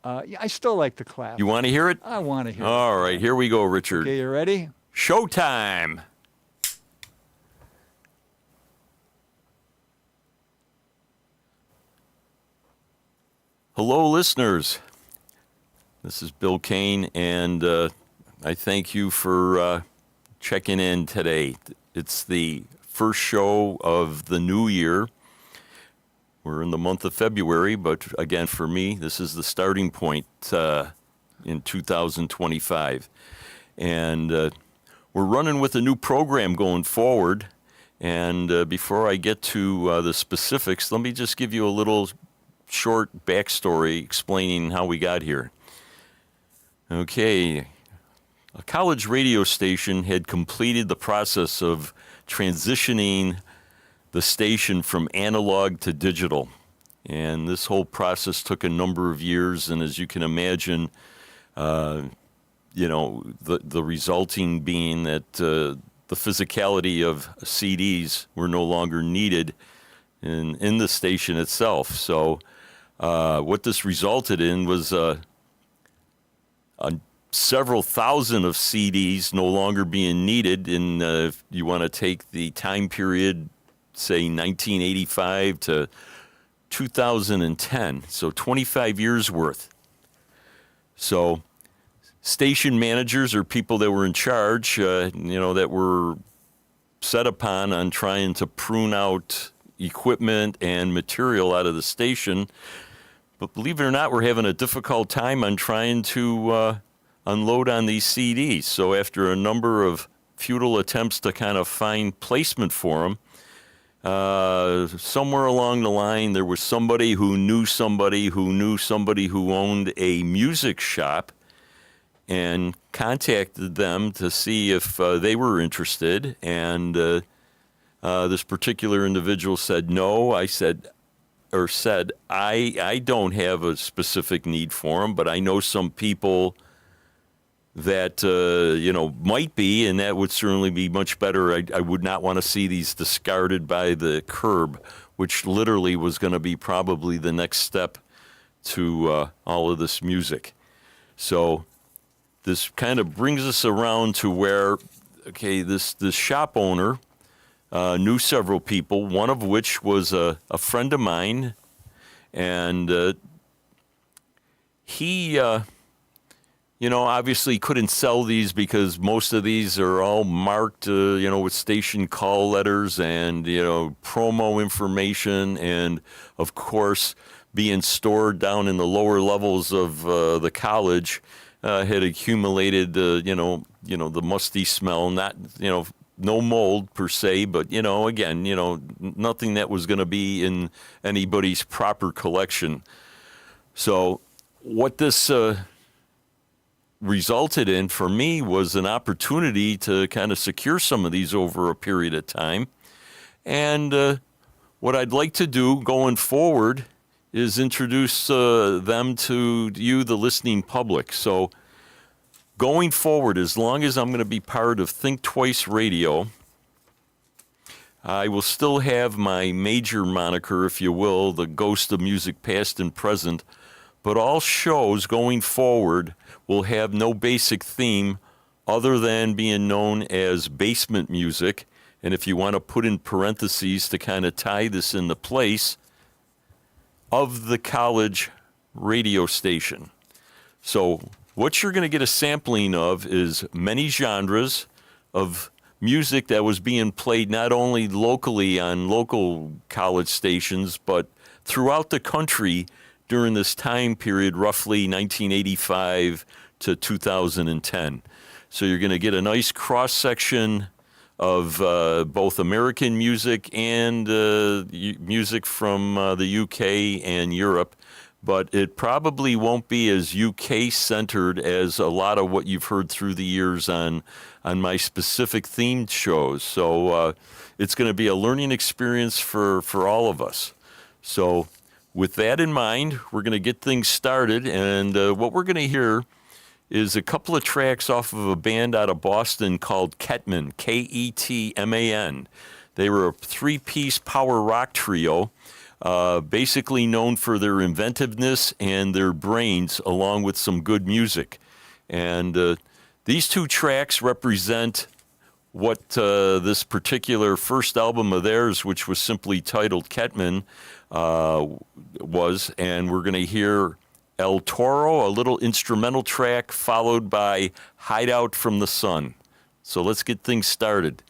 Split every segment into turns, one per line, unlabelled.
Yeah, I still like to clap.
You want to hear it?
I want to hear it.
All right, here we go, Richard.
Okay, you ready?
Showtime. Hello, listeners. This is Bill Kane, and I thank you for checking in today. It's the first show of the new year. We're in the month of February, but again, for me, this is the starting point in 2025. And we're running with a new program going forward. And before I get to the specifics, let me just give you a little short backstory explaining how we got here. Okay, a college radio station had completed the process of transitioning the station from analog to digital. And this whole process took a number of years, and as you can imagine, the resulting being that the physicality of CDs were no longer needed in the station itself. So what this resulted in was several thousand of CDs no longer being needed. And if you want to take the time period, say 1985 to 2010, so 25 years worth. So station managers or people that were in charge, that were set upon on trying to prune out equipment and material out of the station. But believe it or not, we're having a difficult time on trying to unload on these CDs. So after a number of futile attempts to kind of find placement for them, somewhere along the line, there was somebody who knew somebody who knew somebody who owned a music shop and contacted them to see if they were interested. And this particular individual said no. I said, I don't have a specific need for them, but I know some people that, might be, and that would certainly be much better. I would not want to see these discarded by the curb, which literally was going to be probably the next step to all of this music. So this kind of brings us around to where, this shop owner knew several people, one of which was a friend of mine, and he... obviously couldn't sell these because most of these are all marked, with station call letters and, promo information. And, of course, being stored down in the lower levels of the college had accumulated, the musty smell, not, no mold per se, but, again, nothing that was going to be in anybody's proper collection. So what this... resulted in for me was an opportunity to kind of secure some of these over a period of time. And what I'd like to do going forward is introduce them to you, the listening public. So going forward, as long as I'm going to be part of Think Twice Radio, I will still have my major moniker, if you will, the Ghost of Music Past and Present. But all shows going forward will have no basic theme other than being known as basement music. And if you want to put in parentheses to kind of tie this into place, of the college radio station. So what you're going to get a sampling of is many genres of music that was being played not only locally on local college stations, but throughout the country during this time period, roughly 1985 to 2010. So you're going to get a nice cross-section of both American music and music from the UK and Europe, but it probably won't be as UK-centered as a lot of what you've heard through the years on my specific themed shows. So it's going to be a learning experience for all of us. So with that in mind, we're going to get things started, and what we're going to hear is a couple of tracks off of a band out of Boston called Ketman, Ketman. They were a three-piece power rock trio. basically known for their inventiveness and their brains, along with some good music. And these two tracks represent what this particular first album of theirs, which was simply titled Ketman, was. And we're going to hear El Toro, a little instrumental track, followed by Hideout from the Sun. So let's get things started.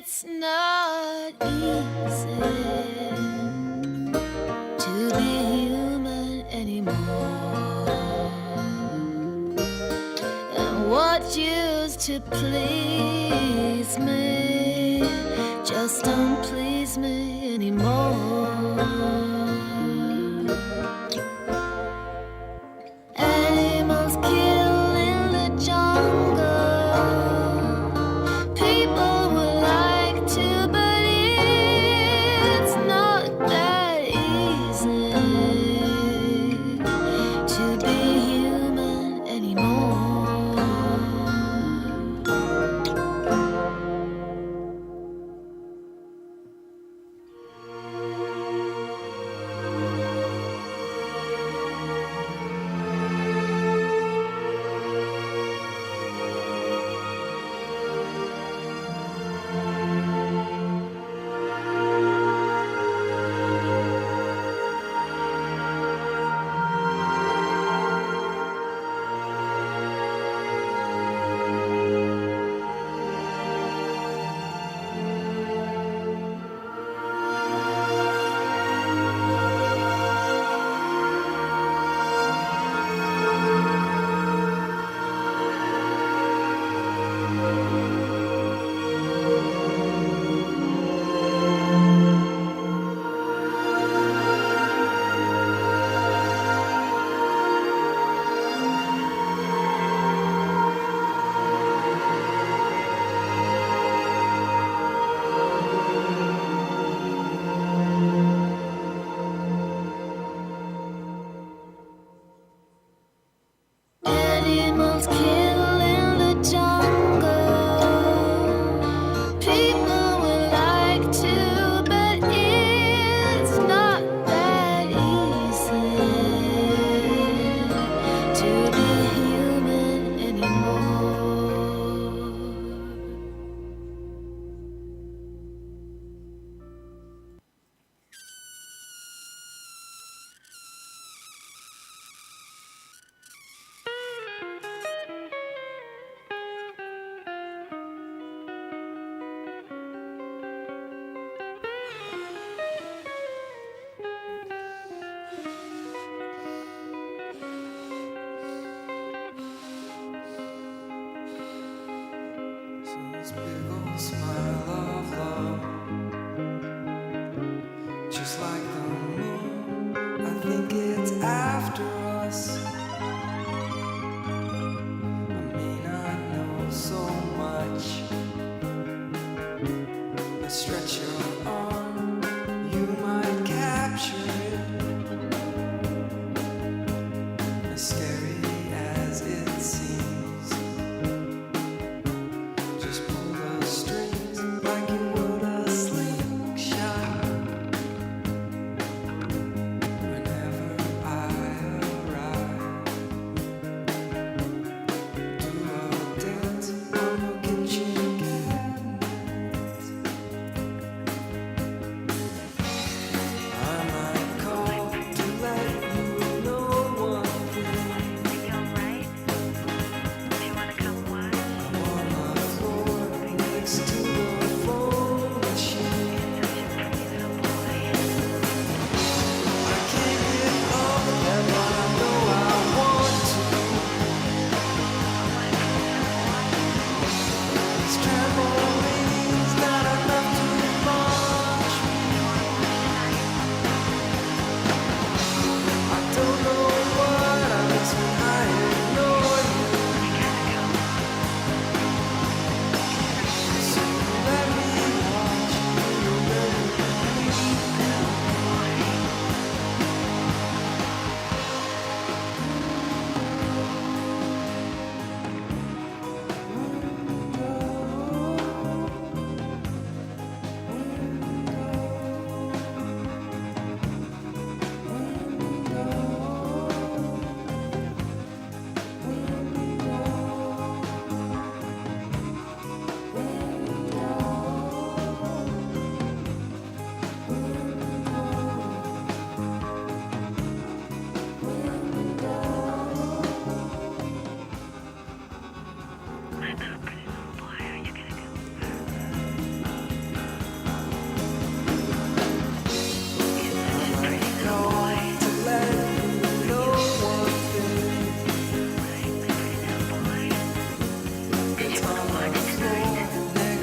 It's not easy to be human anymore. And what used to please me just don't please me anymore. Animals kill in the jungle. People would like to, but it's not that easy to be human anymore. Animals kill in the jungle. People would like to, but it's not that easy to be human anymore.
This big old smile of love, just like the moon. I think it's after us. I may not know so much, but stretch your arm, you might capture it. As scary as it seems, just pull the strings like you would a slingshot. Whenever I arrive to a dance on your kitchen cabinet,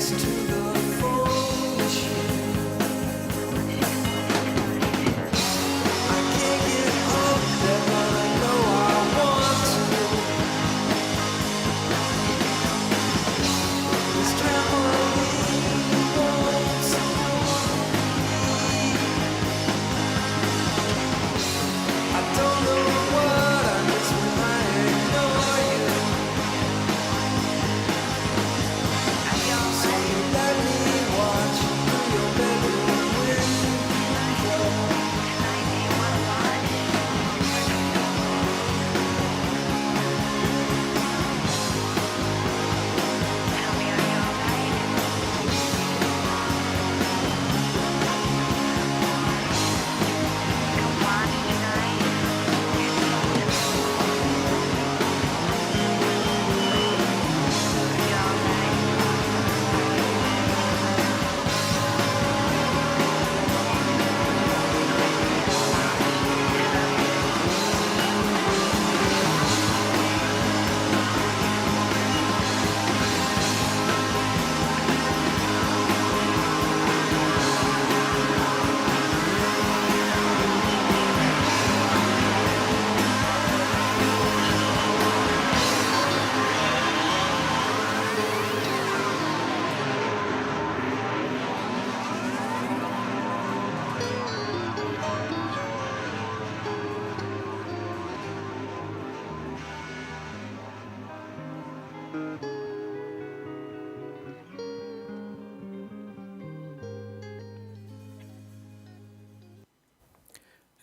to the phone machine. I can't get up there, but I know I want to. This trampoline won't support me. I don't know what I miss when I ignore you. So you let me watch through your bedroom window.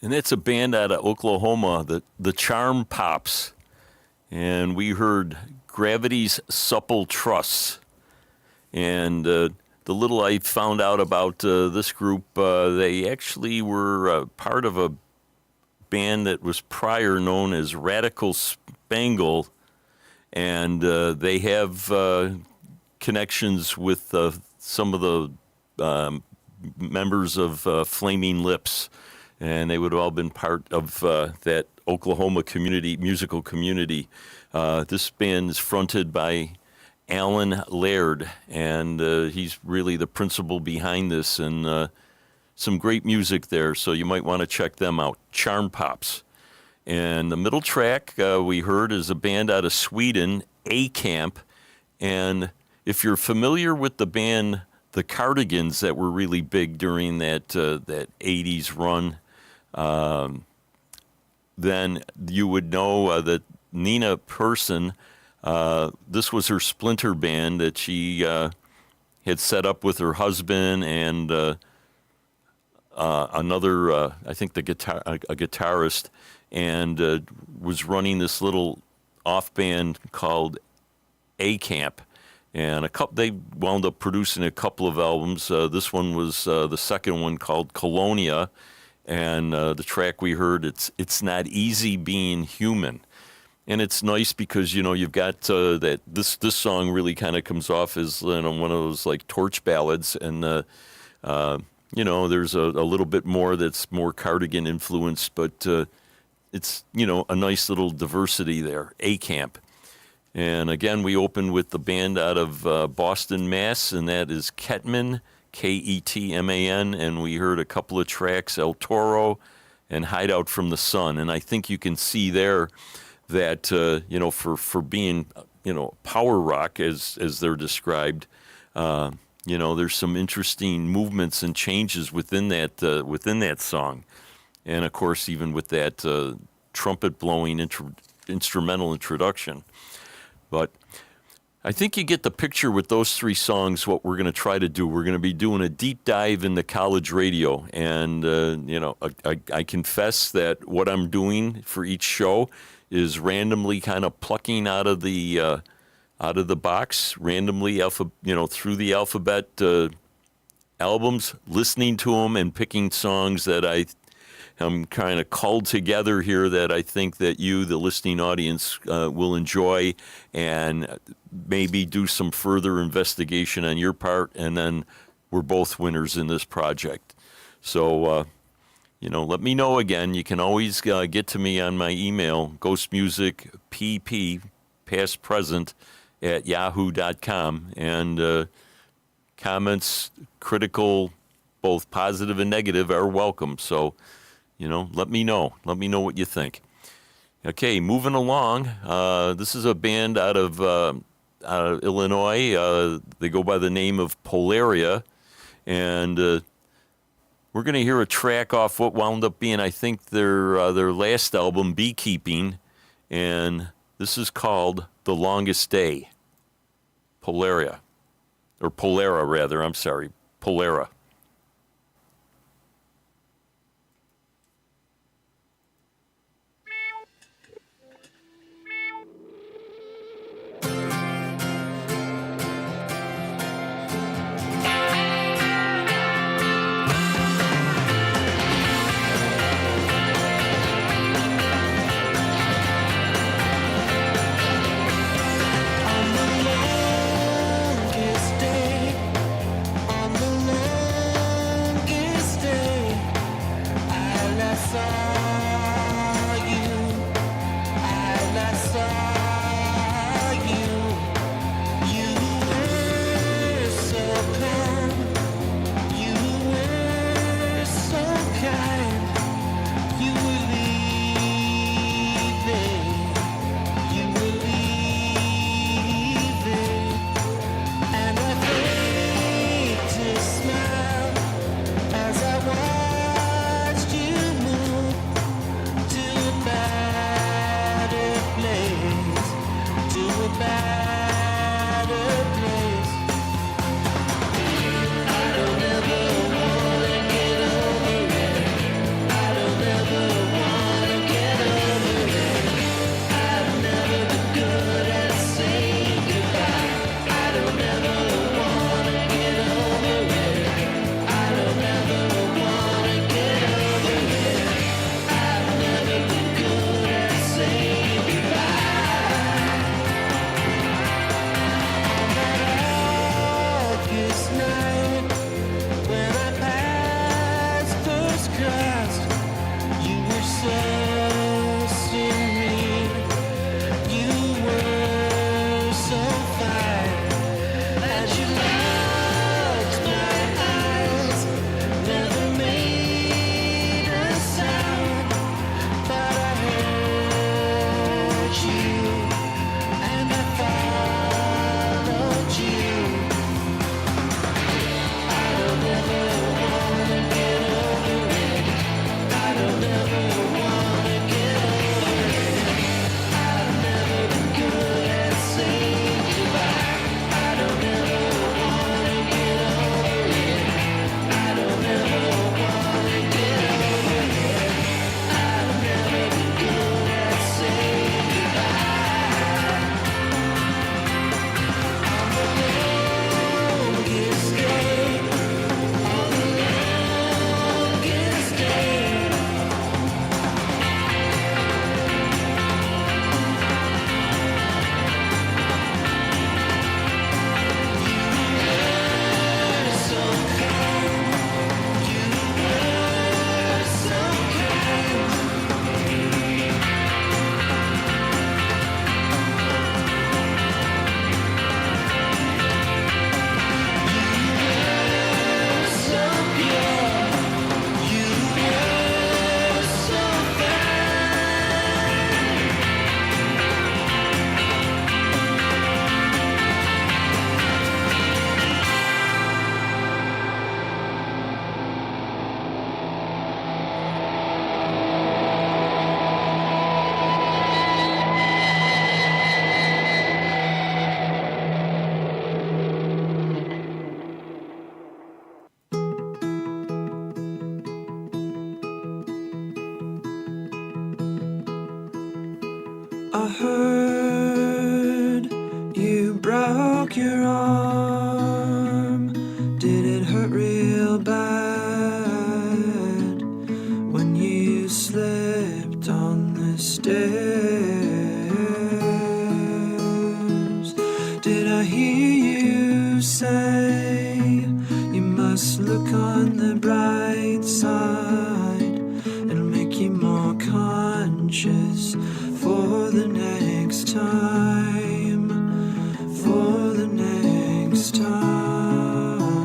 And it's a band out of Oklahoma, the Charm Pops. And we heard Gravity's Supple Truss. And the little I found out about this group, they actually were part of a band that was prior known as Radical Spangle. And they have connections with some of the members of Flaming Lips. And they would have all been part of that Oklahoma musical community. This band is fronted by Alan Laird, and he's really the principal behind this, and some great music there, so you might want to check them out, Charm Pops. And the middle track we heard is a band out of Sweden, A Camp, and if you're familiar with the band The Cardigans that were really big during that 80s run, then you would know that Nina Persson, this was her splinter band that she had set up with her husband and another, I think a guitarist, and was running this little off band called A Camp. And they wound up producing a couple of albums. This one was the second one called Colonia. And the track we heard, it's not easy being human. And it's nice because, you've got that this song really kind of comes off as one of those like torch ballads. And, there's a little bit more that's more Cardigan influenced, but it's, a nice little diversity there, A Camp. And again, we opened with the band out of Boston, Mass., and that is Ketman, Ketman, and we heard a couple of tracks, El Toro and Hideout from the Sun. And I think you can see there that, for being, power rock as they're described, there's some interesting movements and changes within that song. And, of course, even with that trumpet blowing instrumental introduction. But I think you get the picture with those three songs, what we're going to try to do. We're going to be doing a deep dive into college radio. And, I confess that what I'm doing for each show is randomly kind of plucking out of the box, randomly, through the alphabet albums, listening to them and picking songs that I'm kind of culled together here that I think that you, the listening audience, will enjoy, and maybe do some further investigation on your part, and then we're both winners in this project. So, let me know again. You can always get to me on my email, ghostmusicpp, past present, @yahoo.com, and comments, critical, both positive and negative, are welcome. So, let me know. Let me know what you think. Okay, moving along. This is a band out of Illinois. They go by the name of Polaria, and we're going to hear a track off what wound up being, I think, their last album, Beekeeping, and this is called The Longest Day. Polaria, or Polara rather. I'm sorry, Polara.
I heard you broke your arm. Did it hurt real bad when you slipped on the stairs? Did I hear you say you must look on the bright side? It'll make you more conscious for the next time, for the next time.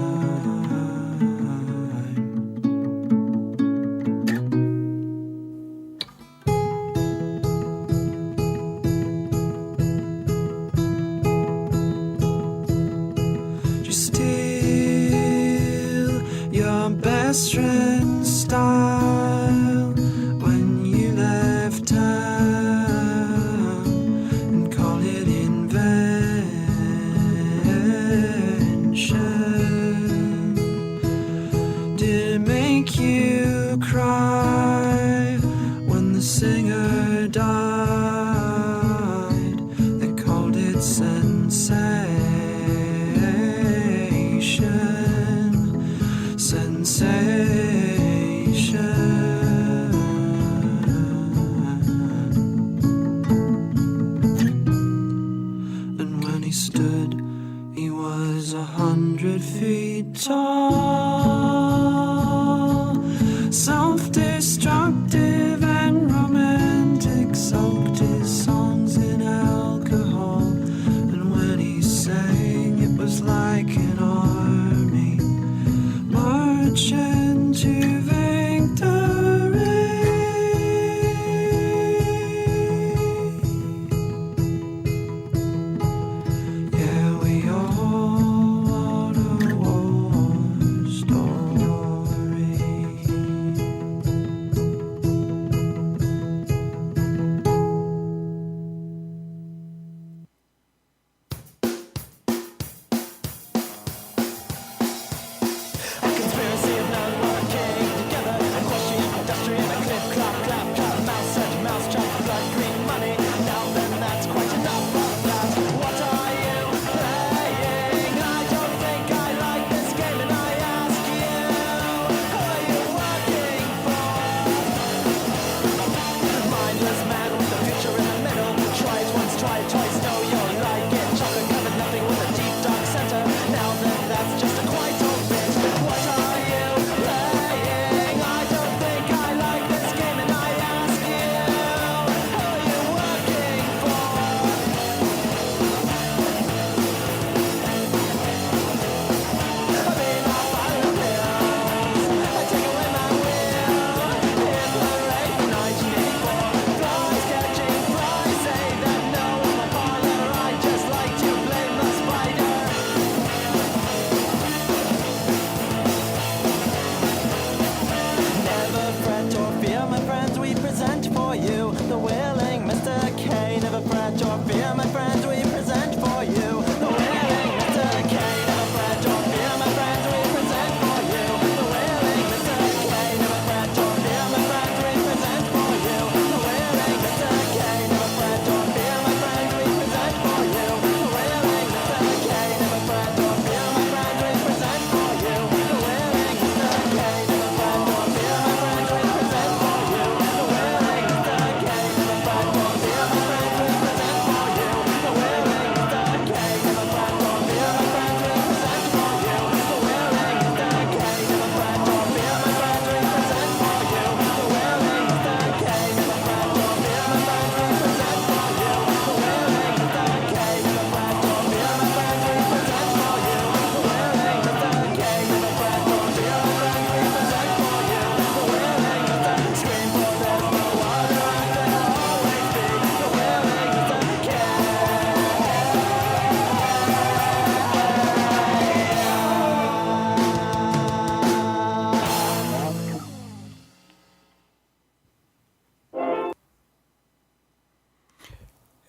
Western style when you left town and call it invention. Did it make you cry when the singer died? They called it sensation. And when he stood, he was 100 feet tall, self-destructive and romantic, soaked his songs in alcohol. And when he sang, it was like an army marching to victory. Yeah, we all want a war story.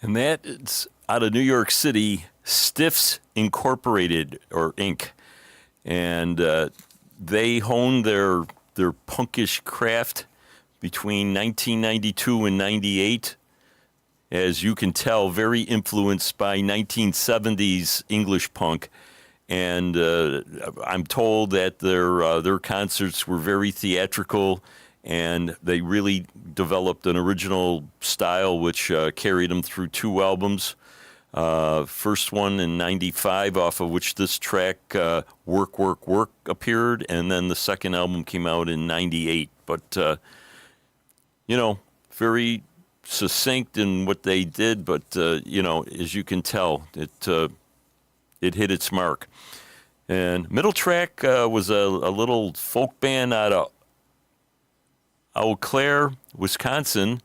And that is out of New York City, Stiffs Incorporated, or Inc. And they honed their punkish craft between 1992 and 98. As you can tell, very influenced by 1970s English punk. And I'm told that their concerts were very theatrical, and they really developed an original style which carried them through 2 albums. First one in 95, off of which this track, Work, Work, Work, appeared, and then the second album came out in 98. But, very succinct in what they did, but, as you can tell, it hit its mark. And middle track was a little folk band out of Eau Claire, Wisconsin,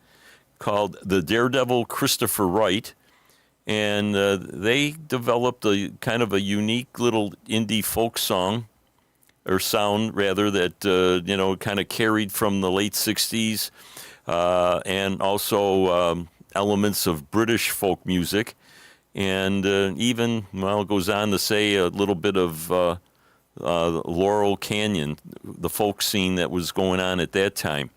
called the Daredevil Christopher Wright. And they developed a kind of a unique little indie folk song or sound rather, that kind of carried from the late 60s, and also elements of British folk music, and even, well, it goes on to say a little bit of Laurel Canyon, the folk scene that was going on at that time.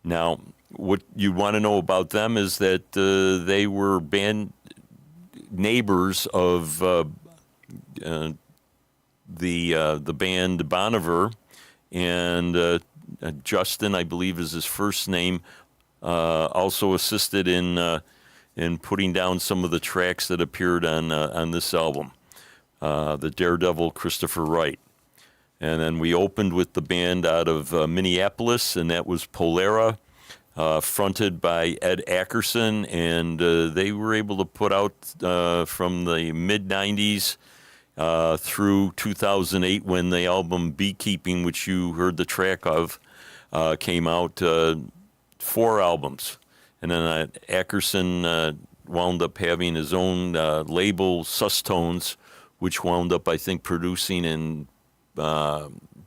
Now, what you want to know about them is that they were band neighbors of the band Bon Iver, and Justin, I believe, is his first name. Also assisted in putting down some of the tracks that appeared on this album. The Daredevil Christopher Wright. And then we opened with the band out of Minneapolis, and that was Polera, fronted by Ed Ackerson, and they were able to put out from the mid-90s through 2008, when the album Beekeeping, which you heard the track of, came out, 4 albums. And then Ackerson wound up having his own label, Sustones, which wound up, I think, producing and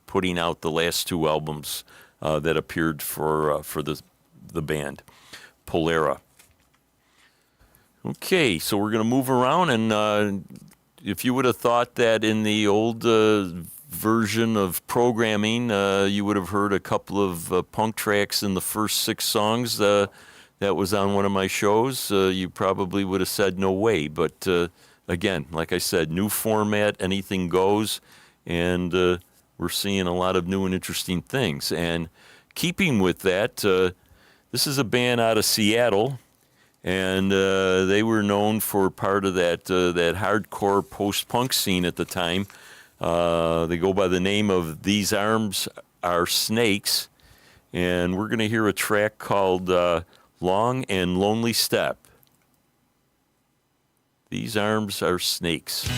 putting out the last 2 albums that appeared for the band, Polera. Okay, so we're going to move around, and if you would have thought that in the old version of programming, you would have heard a couple of punk tracks in the first 6 songs that was on one of my shows, you probably would have said no way. But again, like I said, new format, anything goes, and we're seeing a lot of new and interesting things. And keeping with that, this is a band out of Seattle, and they were known for part of that hardcore post-punk scene at the time. They go by the name of These Arms Are Snakes, and we're going to hear a track called Long and Lonely Step. These Arms Are Snakes.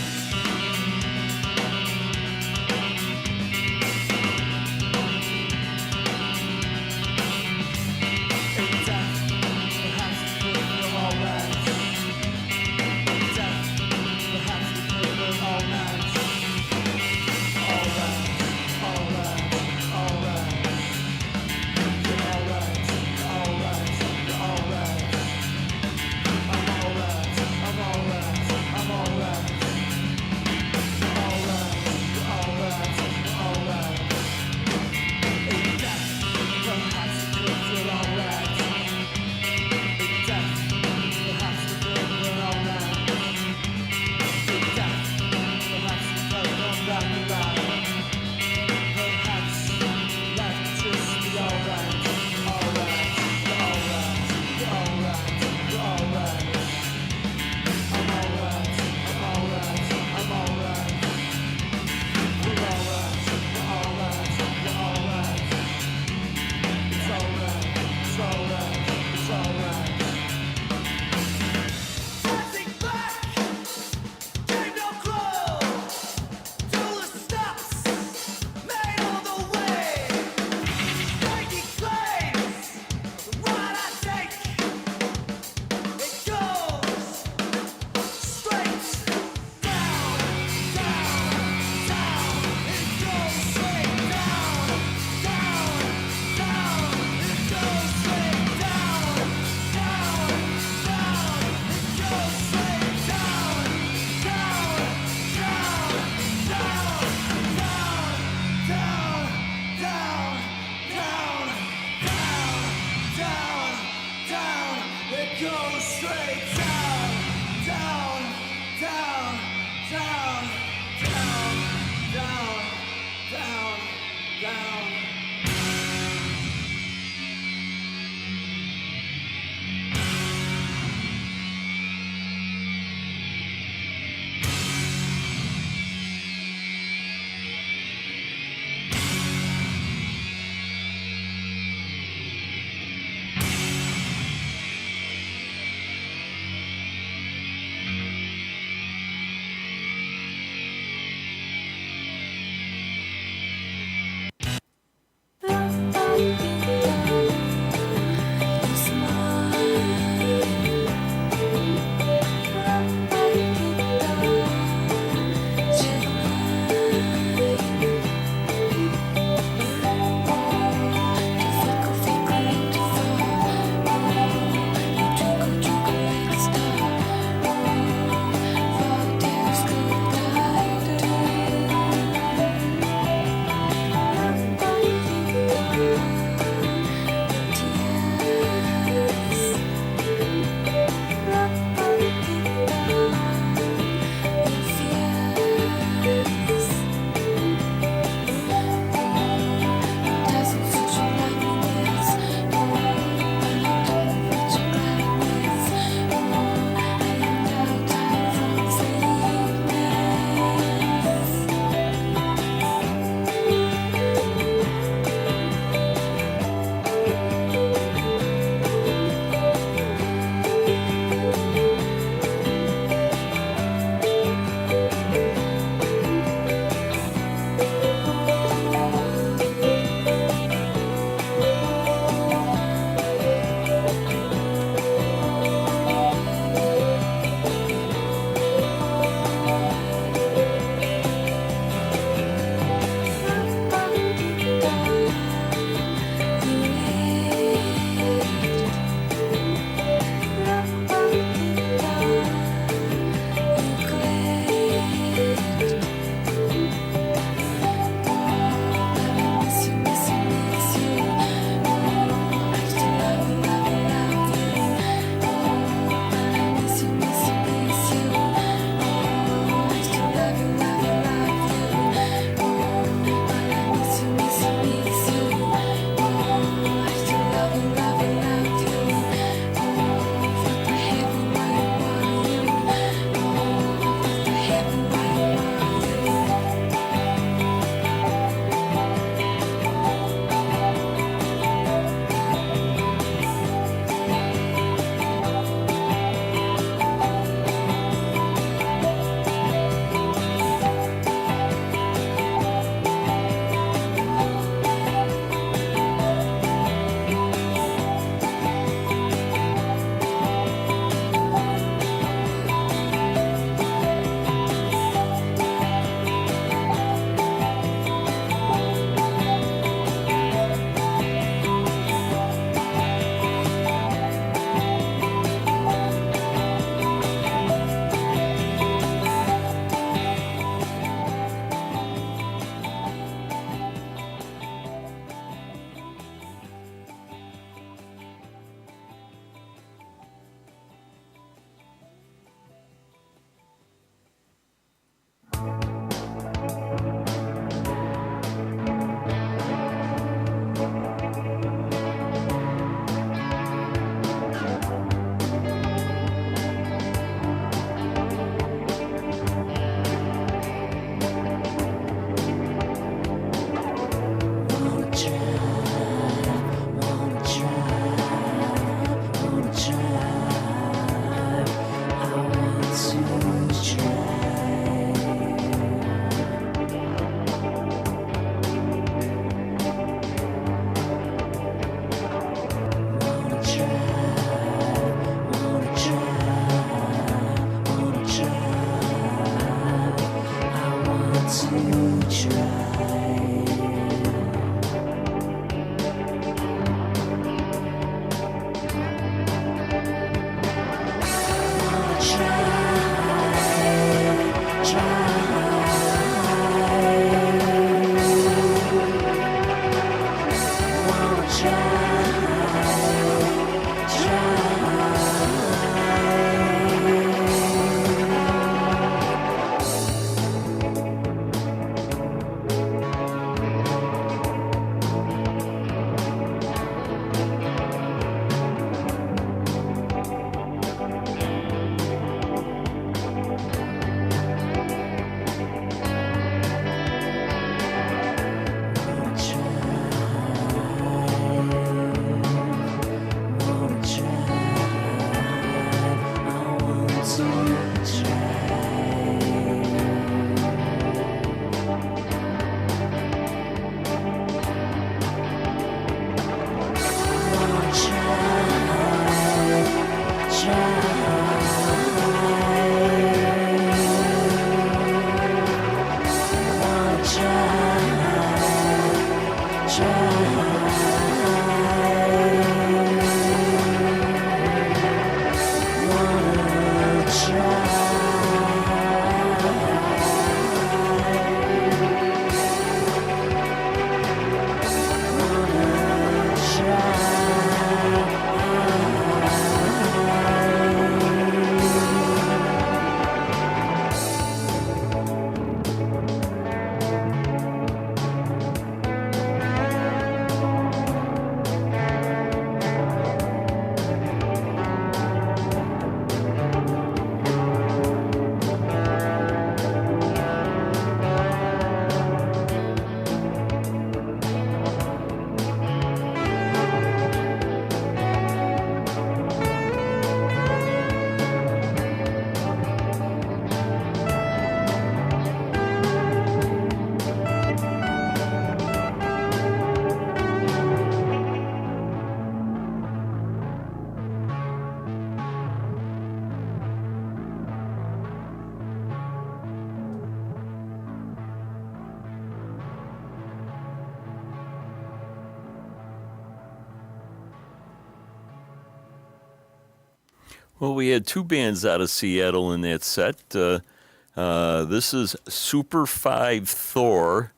Well, we had two bands out of Seattle in that set. This is Super 5 Thor,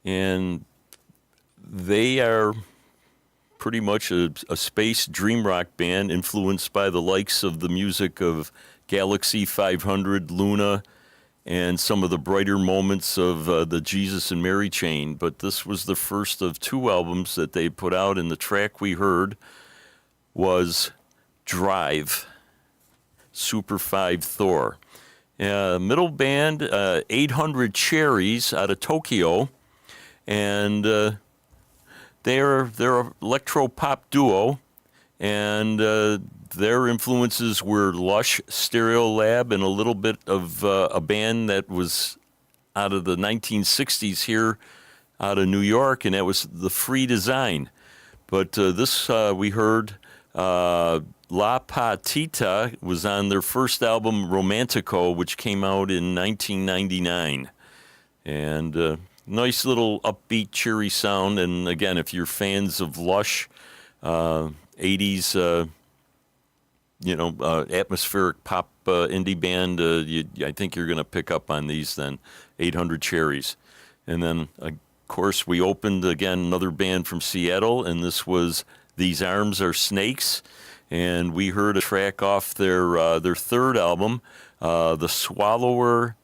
and they are pretty much a space dream rock band influenced by the likes of the music of Galaxy 500, Luna, and some of the brighter moments of the Jesus and Mary chain. But this was the first of two albums that they put out, and the track we heard was Drive, Super 5 Thor. Middle band, 800 Cherries out of Tokyo, and they're an electro-pop duo, and their influences were Lush, Stereolab, and a little bit of a band that was out of the 1960s here out of New York, and that was the Free Design. But this we heard, La Patita was on their first album, Romantico, which came out in 1999. And nice little upbeat, cheery sound. And again, if you're fans of Lush, 80s, atmospheric pop indie band, I think you're going to pick up on these then, 800 Cherries. And then, of course, we opened, again, another band from Seattle, and this was These Arms Are Snakes. And we heard a track off their third album, The Swallower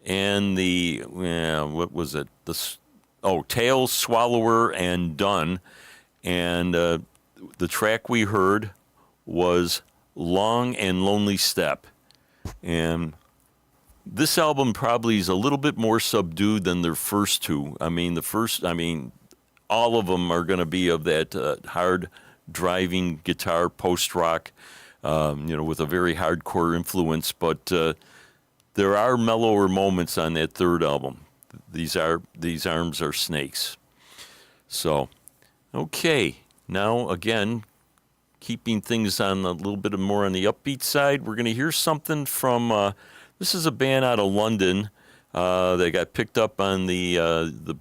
and the, what was it? Tails, Swallower, and Done. And the track we heard was Long and Lonely Step. And this album probably is a little bit more subdued than their first two. All of them are going to be of that hard driving guitar post-rock, with a very hardcore influence. But there are mellower moments on that third album. These Arms Are Snakes. So, okay. Now, again, keeping things on a little bit more on the upbeat side, we're going to hear something from, this is a band out of London. They got picked up on the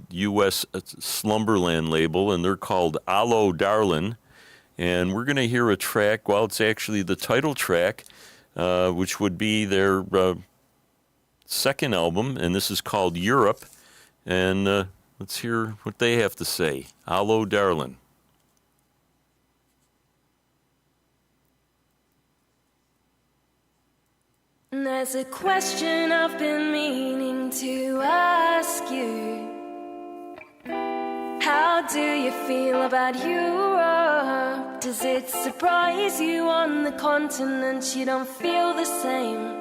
U.S. Slumberland label, and they're called Allo Darlin'. And we're going to hear a track, well, it's actually the title track, which would be their second album, and this is called Europe. And let's hear what they have to say. Allo Darlin'.
There's a question I've been meaning to ask you. How do you feel about Europe? Does it surprise you on the continent you don't feel the same?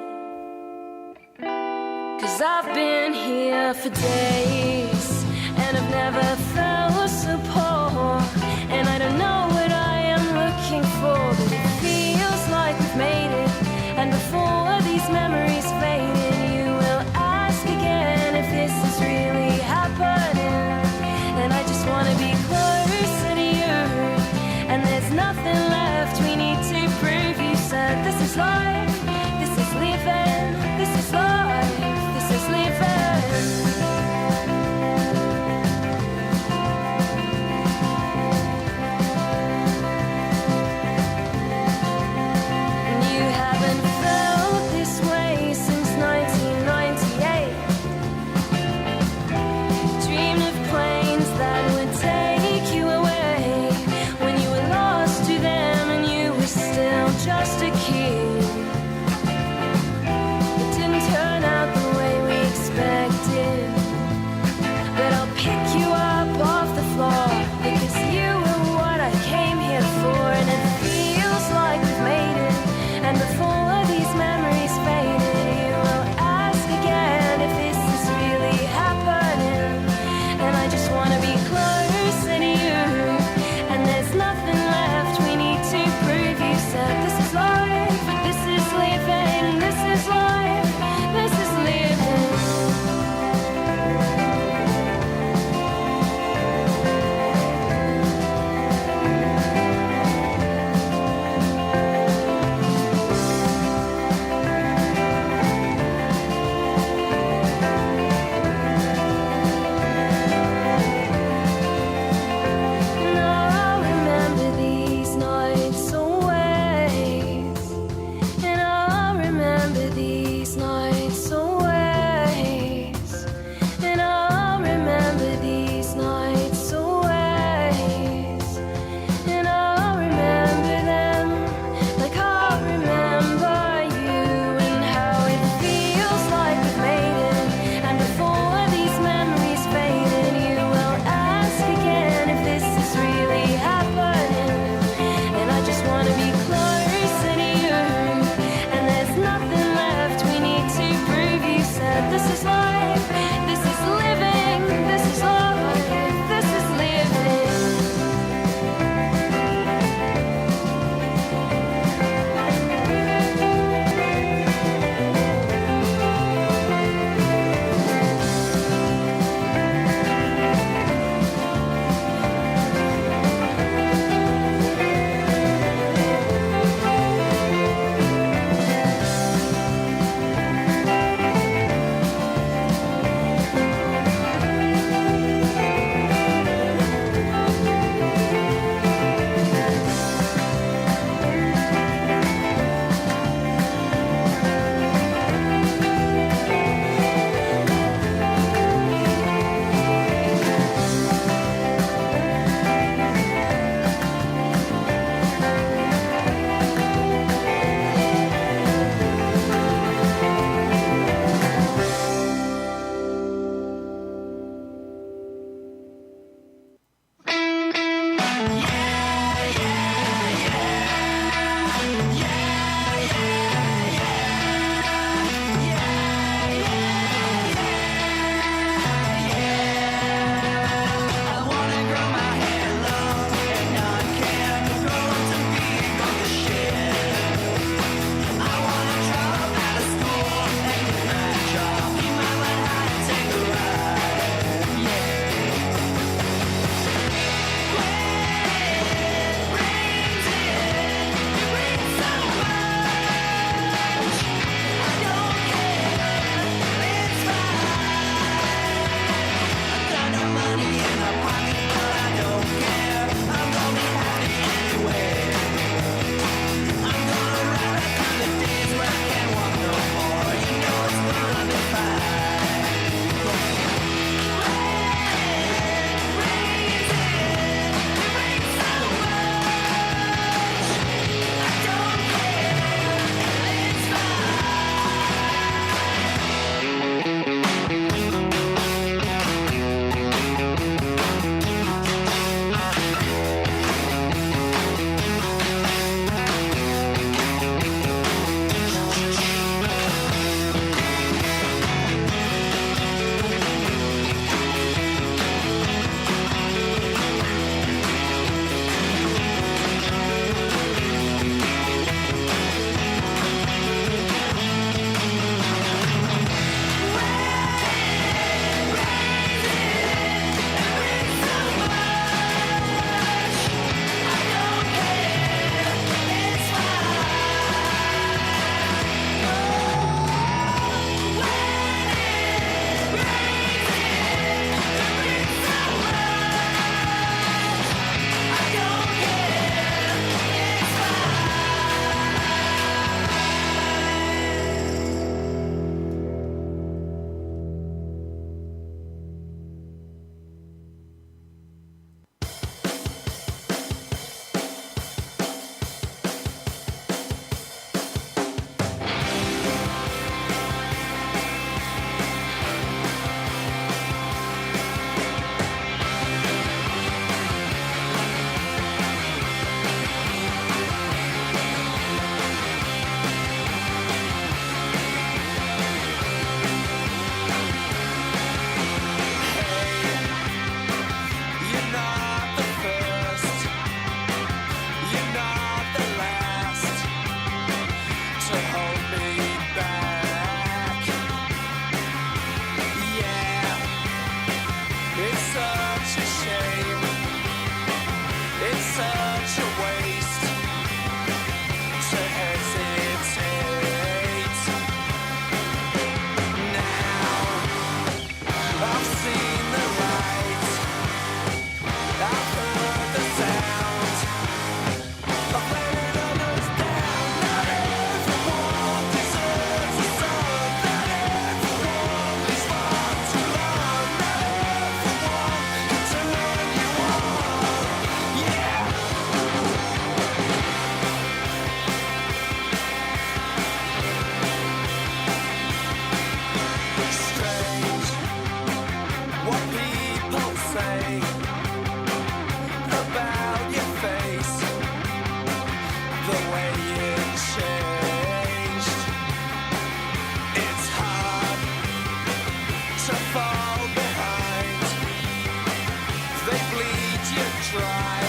'Cause I've been here for days and I've never felt so poor. And I don't know what I am looking for, but it feels like we've made it. And before these memories fade, you will ask again if this is really happening. And I just want to be closer to you. And there's nothing left we need to prove. You said this is life, this is living, this is life, this is living.
It's such a shame. It's such a waste to hesitate. Now I've seen the light. I've heard the sound of letting others down. Not everyone deserves a son. Not everyone is far too long. Not everyone can turn you on. Yeah. Strange what people say about your face, the way it changed. It's hard to fall behind. They bleed you dry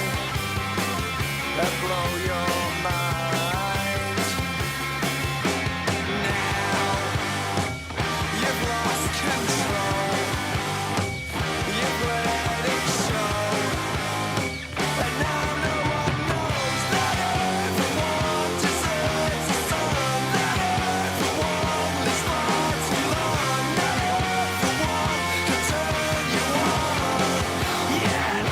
and blow your mind. Now you've lost control. You've let it show. And now no one knows that everyone deserves a son. That everyone lives far too long. Not everyone can turn you on. Yeah.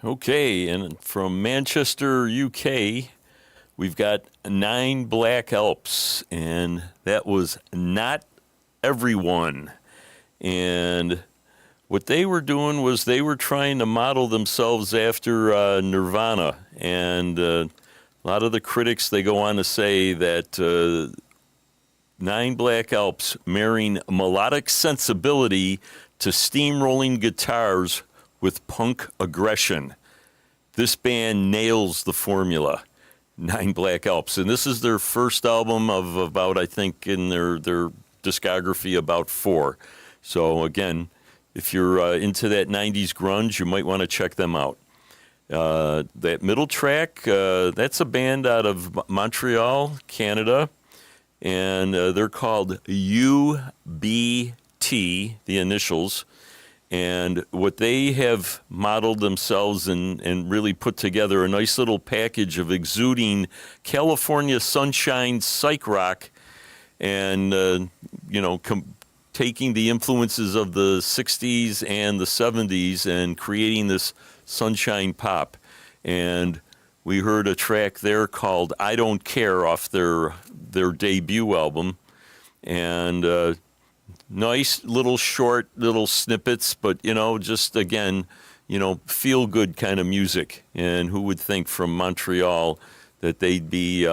Okay, and from Manchester, UK, we've got 9 Black Alps, and that was Not Everyone. And what they were doing was they were trying to model themselves after Nirvana. And a lot of the critics, they go on to say that 9 Black Alps marrying melodic sensibility to steamrolling guitars with punk aggression. This band nails the formula. 9 Black Alps. And this is their first album of about, I think, in their discography, about 4. So again, if you're into that 90s grunge, you might want to check them out. That middle track, that's a band out of Montreal, Canada, and they're called UBT, the initials. And what they have modeled themselves and really put together a nice little package of exuding California sunshine psych rock and, taking the influences of the 60s and the 70s and creating this sunshine pop. And we heard a track there called I Don't Care off their debut album. And nice little short little snippets, but, just again, feel good kind of music. And who would think from Montreal that they'd be,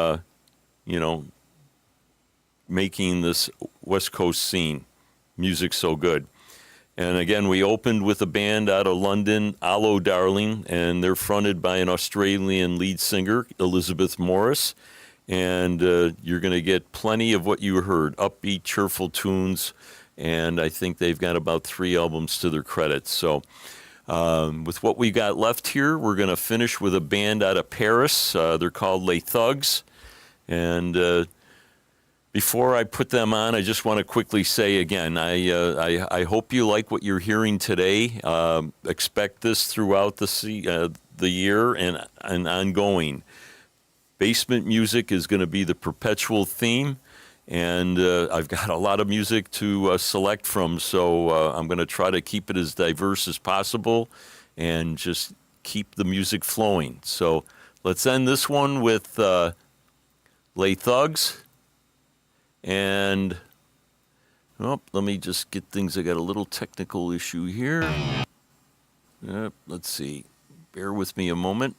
making this West Coast scene. Music so good. And again, we opened with a band out of London, Allo Darling, and they're fronted by an Australian lead singer, Elizabeth Morris. And you're going to get plenty of what you heard, upbeat, cheerful tunes. And I think they've got about 3 albums to their credit. So with what we got left here, we're going to finish with a band out of Paris. They're called Les Thugs. And before I put them on, I just want to quickly say again, I hope you like what you're hearing today. Expect this throughout the year and ongoing. Basement music is going to be the perpetual theme, and I've got a lot of music to select from, so I'm going to try to keep it as diverse as possible and just keep the music flowing. So let's end this one with Lay Thugs. And let me just get things. I got a little technical issue here. Let's see. Bear with me a moment.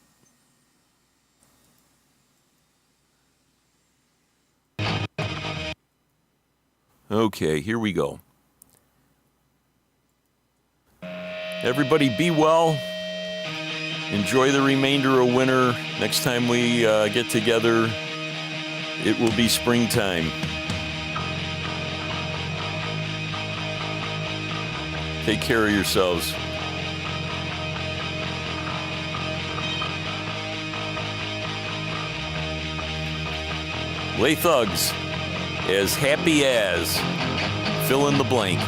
Okay, here we go. Everybody be well. Enjoy the remainder of winter. Next time we get together, it will be springtime. Take care of yourselves. Lay Thugs, as happy as, fill in the blank.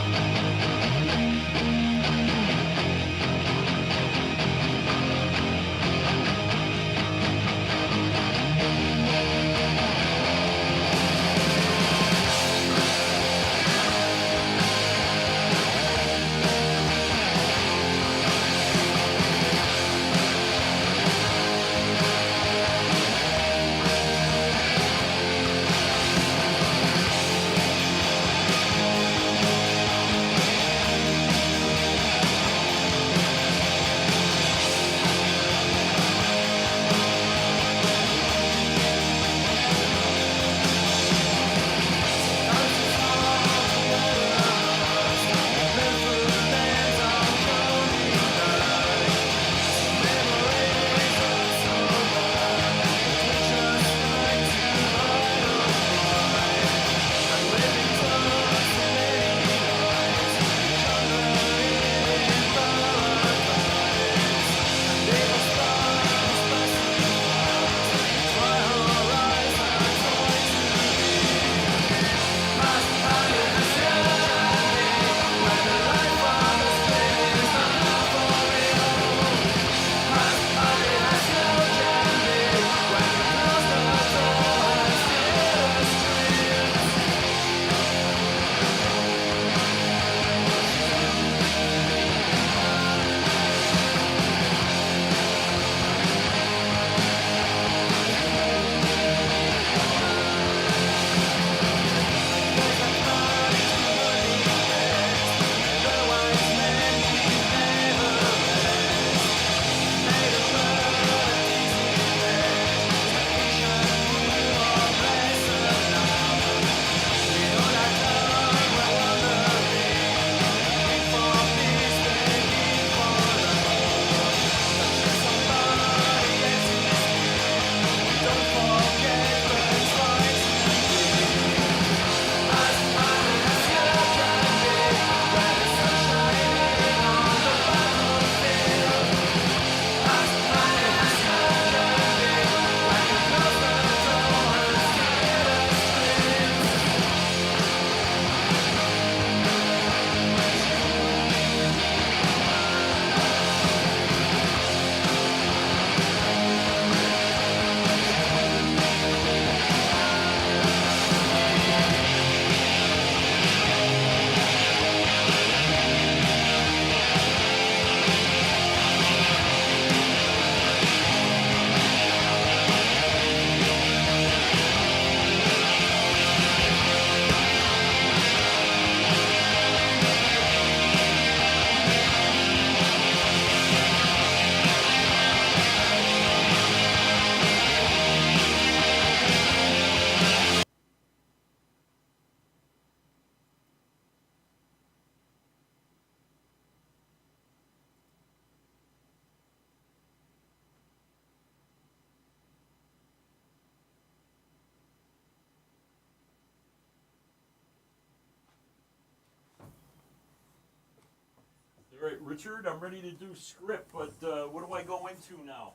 All right, Richard, I'm ready to do script, but what do I go into now?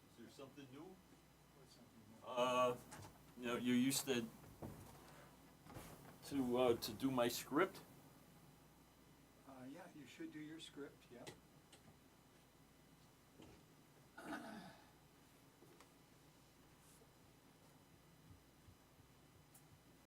Is there something new? You used to do my script.
Yeah, you should do your script.